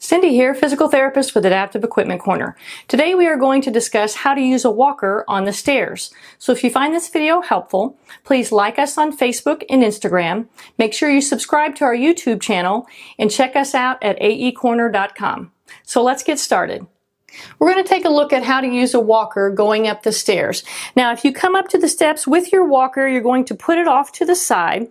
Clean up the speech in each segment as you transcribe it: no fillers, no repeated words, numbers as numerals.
Cindy here, physical therapist with Adaptive Equipment Corner. Today we are going to discuss how to use a walker on the stairs. So if you find this video helpful, please like us on Facebook and Instagram. Make sure you subscribe to our YouTube channel and check us out at aecorner.com. So let's get started. We're going to take a look at how to use a walker going up the stairs. Now, if you come up to the steps with your walker, you're going to put it off to the side.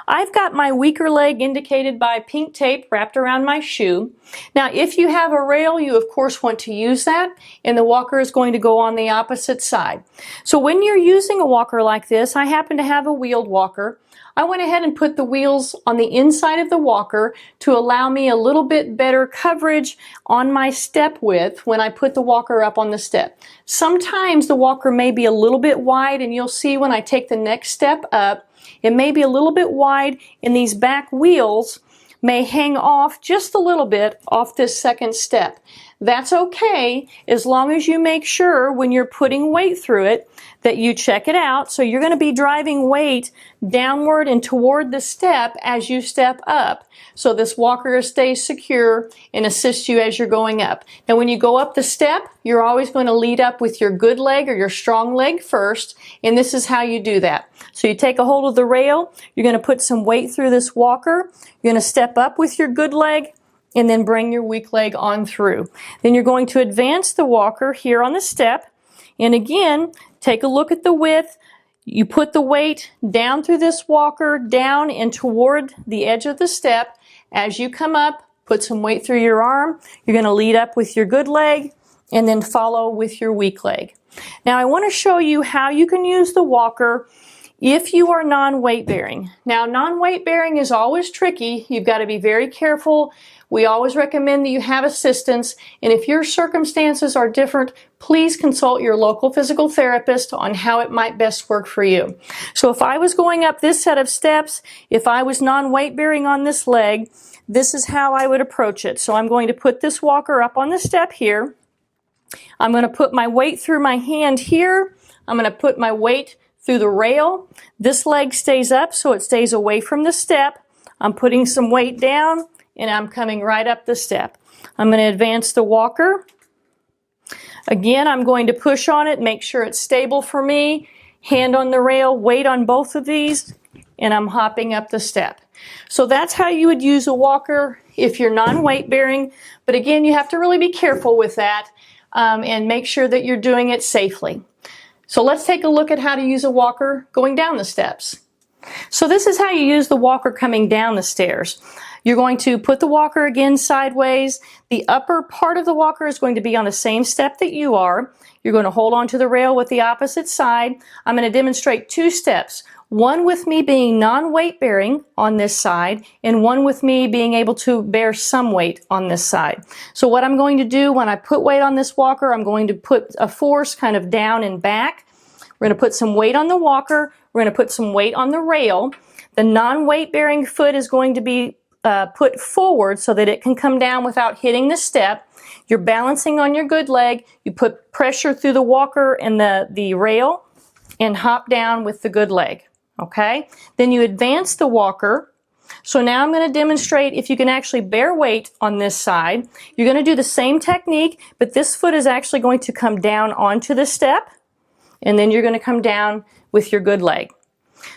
I've got my weaker leg indicated by pink tape wrapped around my shoe. Now, if you have a rail, you of course want to use that, and the walker is going to go on the opposite side. So when you're using a walker like this, I happen to have a wheeled walker. I went ahead and put the wheels on the inside of the walker to allow me a little bit better coverage on my step width when I put the walker up on the step. Sometimes the walker may be a little bit wide, and you'll see when I take the next step up, it may be a little bit wide, and these back wheels may hang off just a little bit off this second step. That's okay as long as you make sure when you're putting weight through it that you check it out. So you're going to be driving weight downward and toward the step as you step up. So this walker stays secure and assists you as you're going up. Now when you go up the step, you're always going to lead up with your good leg or your strong leg first, and this is how you do that. So you take a hold of the rail, you're going to put some weight through this walker, you're going to step up with your good leg, and then bring your weak leg on through. Then you're going to advance the walker here on the step, and again, take a look at the width. You put the weight down through this walker, down and toward the edge of the step. As you come up, put some weight through your arm. You're going to lead up with your good leg and then follow with your weak leg. Now I want to show you how you can use the walker if you are non-weight bearing. Now non-weight bearing is always tricky. You've got to be very careful. We always recommend that you have assistance, and if your circumstances are different, please consult your local physical therapist on how it might best work for you. So if I was going up this set of steps, if I was non-weight bearing on this leg, this is how I would approach it. So I'm going to put this walker up on the step here. I'm going to put my weight through my hand here. I'm going to put my weight through the rail. This leg stays up so it stays away from the step. I'm putting some weight down and I'm coming right up the step. I'm going to advance the walker. Again, I'm going to push on it, make sure it's stable for me. Hand on the rail, weight on both of these, and I'm hopping up the step. So that's how you would use a walker if you're non-weight bearing. But again, you have to really be careful with that and make sure that you're doing it safely. So let's take a look at how to use a walker going down the steps. So this is how you use the walker coming down the stairs. You're going to put the walker again sideways. The upper part of the walker is going to be on the same step that you are. You're going to hold on to the rail with the opposite side. I'm going to demonstrate two steps. One with me being non-weight bearing on this side, and one with me being able to bear some weight on this side. So what I'm going to do when I put weight on this walker, I'm going to put a force kind of down and back. We're going to put some weight on the walker. We're going to put some weight on the rail. The non-weight bearing foot is going to be put forward so that it can come down without hitting the step. You're balancing on your good leg. You put pressure through the walker and the rail and hop down with the good leg. Okay? Then you advance the walker. So now I'm going to demonstrate if you can actually bear weight on this side. You're going to do the same technique, but this foot is actually going to come down onto the step, and then you're going to come down with your good leg.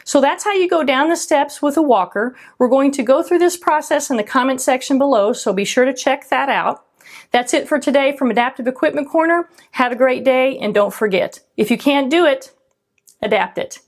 So that's how you go down the steps with a walker. We're going to go through this process in the comment section below, so be sure to check that out. That's it for today from Adaptive Equipment Corner. Have a great day, and don't forget, if you can't do it, adapt it.